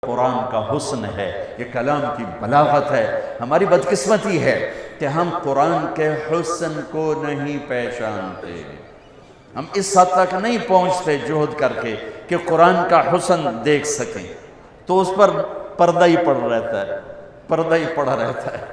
قرآن کا حسن ہے، یہ کلام کی بلاغت ہے۔ ہماری بدقسمتی ہے کہ ہم قرآن کے حسن کو نہیں پہچانتے، ہم اس حد تک نہیں پہنچتے جہد کر کے کہ قرآن کا حسن دیکھ سکیں، تو اس پر پردہ ہی پڑ رہتا ہے، پردہ ہی پڑا رہتا ہے۔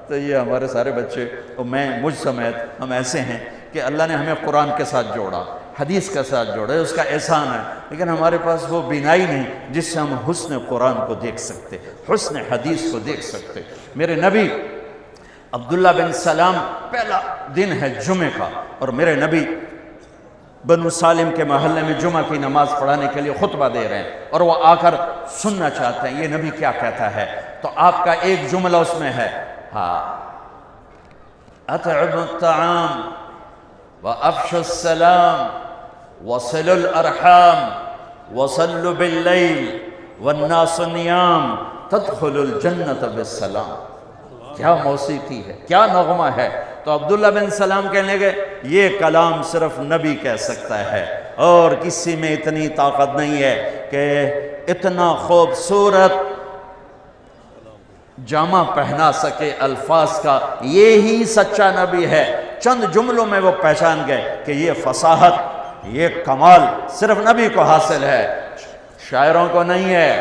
تو یہ ہمارے سارے بچے اور میں مجھ سمیت ہم ایسے ہیں کہ اللہ نے ہمیں قرآن کے ساتھ جوڑا، حدیث کے ساتھ جوڑا، اس کا احسان ہے، لیکن ہمارے پاس وہ بینائی نہیں جس سے ہم حسن قرآن کو دیکھ سکتے، حسن حدیث کو دیکھ سکتے۔ میرے نبی عبداللہ بن سلام، پہلا دن ہے جمعہ کا، اور میرے نبی بنو سالم کے محلے میں جمعہ کی نماز پڑھانے کے لیے خطبہ دے رہے ہیں، اور وہ آ کر سننا چاہتے ہیں یہ نبی کیا کہتا ہے۔ تو آپ کا ایک جملہ اس میں ہے، اطعموا الطعام وافشوا السلام وصلوا الارحام وصلوا باللیل والناس نیام تدخلوا الجنة بالسلام۔ کیا موسیقی ہے، کیا نغمہ ہے۔ تو عبداللہ بن سلام کہنے لگے یہ کلام صرف نبی کہہ سکتا ہے، اور کسی میں اتنی طاقت نہیں ہے کہ اتنا خوبصورت جامہ پہنا سکے الفاظ کا، یہی سچا نبی ہے۔ چند جملوں میں وہ پہچان گئے کہ یہ فصاحت، یہ کمال صرف نبی کو حاصل ہے، شاعروں کو نہیں ہے۔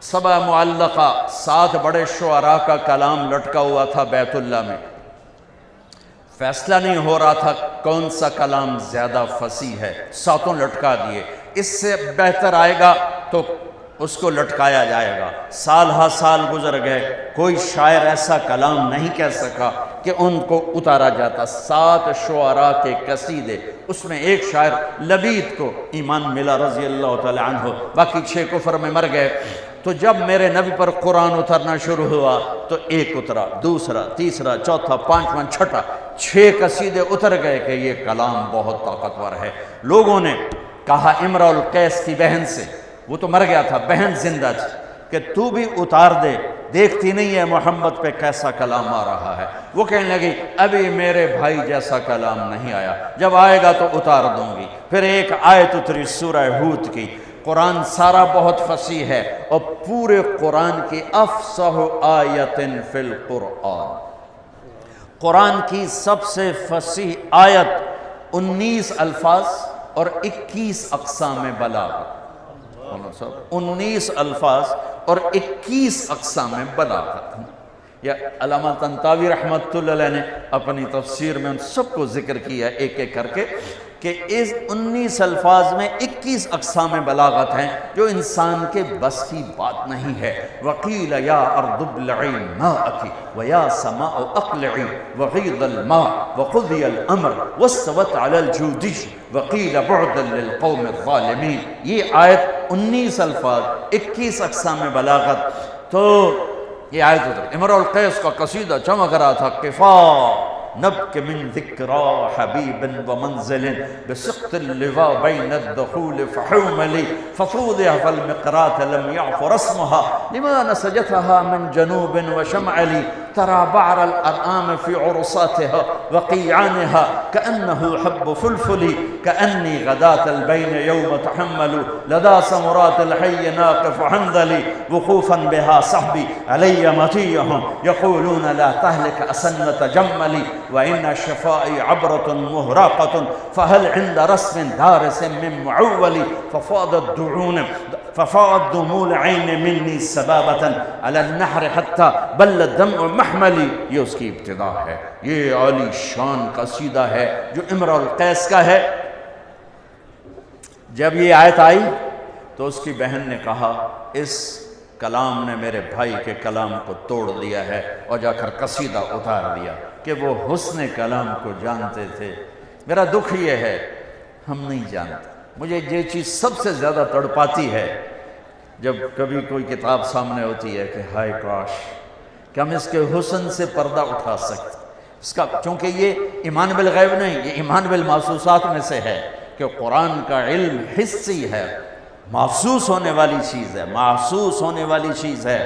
سبع معلقہ، 7 بڑے شعراء کا کلام لٹکا ہوا تھا بیت اللہ میں، فیصلہ نہیں ہو رہا تھا کون سا کلام زیادہ فصیح ہے، 7 لٹکا دیے، اس سے بہتر آئے گا تو اس کو لٹکایا جائے گا۔ سال ہا سال گزر گئے، کوئی شاعر ایسا کلام نہیں کہہ سکا کہ ان کو اتارا جاتا۔ 7 شعراء کے قصیدے، اس میں ایک شاعر لبید کو ایمان ملا رضی اللہ تعالی عنہ، باقی 6 کفر میں مر گئے۔ تو جب میرے نبی پر قرآن اترنا شروع ہوا تو ایک اترا، دوسرا، تیسرا، چوتھا، پانچواں، چھٹا، 6 قصیدے اتر گئے کہ یہ کلام بہت طاقتور ہے۔ لوگوں نے کہا امرؤ القیس کی بہن سے، وہ تو مر گیا تھا، بہن زندہ تھی، کہ تو بھی اتار دے، دیکھتی نہیں ہے محمد پہ کیسا کلام آ رہا ہے۔ وہ کہنے لگی ابھی میرے بھائی جیسا کلام نہیں آیا، جب آئے گا تو اتار دوں گی۔ پھر ایک آیت اتری سورہ ہود کی۔ قرآن سارا بہت فصیح ہے، اور پورے قرآن کی افصح آیت فی القرآن، قرآن کی سب سے فصیح آیت 19 الفاظ اور 21 اقسام بلاغت، 19 الفاظ اور 21 اقسام بلاغت۔ یا علامہ طنطاوی رحمۃ اللہ علیہ نے اپنی تفسیر میں ان سب کو ذکر کیا ایک ایک کر کے کہ اس 19 الفاظ میں 21 اقسام بلاغت ہیں جو انسان کے بس کی بات نہیں ہے۔ وَقِيلَ يَا أَرْضُ ابْلَعِي مَاءَكِ وَيَا سَمَاءُ أَقْلِعِي وَغِيضَ الْمَاءِ وَقُضِيَ الْأَمْرُ وَاسْتَوَتْ عَلَى الْجُودِيِّ وَقِيلَ بُعْدًا لِلْقَوْمِ الظَّالِمِينَ۔ یہ آیت 19 الفاظ، 21 اقسام بلاغت۔ تو یہ آیت اتر، امرؤ القیس کا قصیدہ چمک رہا تھا، قفا نبک من ذکرى حبیب ومنزل بسقط اللواء بین الدخول فحوملی ففوضع فالمقرات لم يعف رسمها لما نسجتها من جنوب وشمعلی ترى بعر الأرآم في عرصاتها وقيعانها كأنه حب فلفل كأني غداة البين يوم تحمل لدى سمرات الحي ناقف حنظلي وقوفا بها صحبي علي مطيهم يقولون لا تهلك أسنة جملي وإن شفائي عبرة مهراقة فهل عند رسم دارس من معول ففاضت دموع العين مني سبابة على النحر حتى بل الدمع محملی۔ یہ اس کی ابتدا ہے، یہ عالی شان قصیدہ ہے جو امرؤ القیس کا ہے۔ جب یہ آیت آئی تو اس کی بہن نے کہا اس کلام نے میرے بھائی کے کلام کو توڑ دیا ہے، اور جا کر قصیدہ اتار دیا کہ وہ حسن کلام کو جانتے تھے۔ میرا دکھ یہ ہے ہم نہیں جانتے۔ مجھے یہ چیز سب سے زیادہ تڑپاتی ہے جب کبھی کوئی کتاب سامنے ہوتی ہے کہ ہائے کاش کہ ہم اس کے حسن سے پردہ اٹھا سکتے، اس کا، چونکہ یہ ایمان بالغیب نہیں، یہ ایمان بالمحسوسات میں سے ہے کہ قرآن کا علم حسی ہے، محسوس ہونے والی چیز ہے، محسوس ہونے والی چیز ہے۔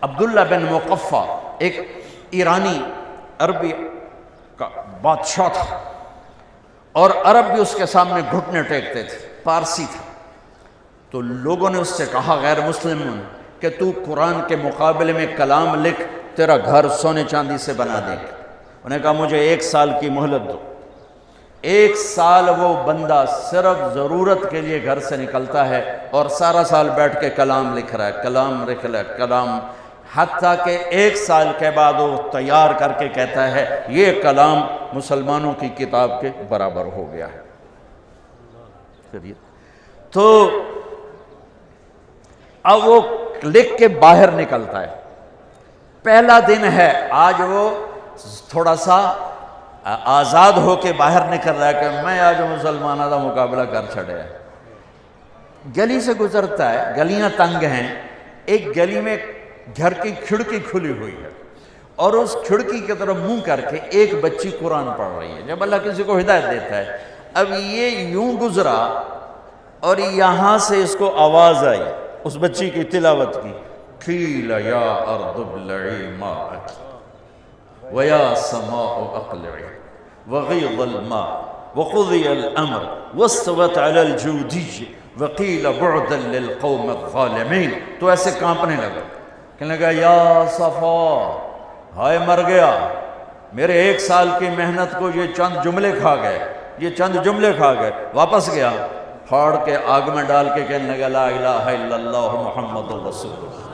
عبداللہ بن مقفع ایک ایرانی عربی کا بادشاہ تھا، اور عرب بھی اس کے سامنے گھٹنے ٹیکتے تھے، پارسی تھا۔ تو لوگوں نے اس سے کہا غیر مسلموں نے کہ تو قرآن کے مقابلے میں کلام لکھ، تیرا گھر سونے چاندی سے بنا دیں گے۔ انہوں نے کہا مجھے 1 سال کی مہلت دو۔ 1 سال وہ بندہ صرف ضرورت کے لیے گھر سے نکلتا ہے اور سارا سال بیٹھ کے کلام لکھ رہا ہے، کلام لکھ رہا ہے، کلام، حتیٰ کہ 1 سال کے بعد وہ تیار کر کے کہتا ہے یہ کلام مسلمانوں کی کتاب کے برابر ہو گیا ہے۔ تو اب وہ لکھ کے باہر نکلتا ہے، پہلا دن ہے آج، وہ تھوڑا سا آزاد ہو کے باہر نکل رہا ہے کہ میں آج مسلمانوں کا مقابلہ کر چھڑے ہے۔ گلی سے گزرتا ہے، گلیاں تنگ ہیں، ایک گلی میں گھر کی کھڑکی کھلی ہوئی ہے اور اس کھڑکی کی طرف منہ کر کے ایک بچی قرآن پڑھ رہی ہے۔ جب اللہ کسی کو ہدایت دیتا ہے، اب یہ یوں گزرا اور یہاں سے اس کو آواز آئی اس بچی کی تلاوت کی، قیل یا ارض ابلعی ماءک ویا سماء اقلعی وغیض الماء وقضی الامر واستوت علی الجودی وقیل بعدا للقوم الظالمین۔ تو ایسے کانپنے لگا، کہنے لگا یا صفا، ہائے مر گیا، میرے 1 سال کی محنت کو یہ چند جملے کھا گئے، یہ چند جملے کھا گئے۔ واپس گیا، پھاڑ کے آگ میں ڈال کے کہنے لگا لا الہ الا اللہ محمد رسول اللہ۔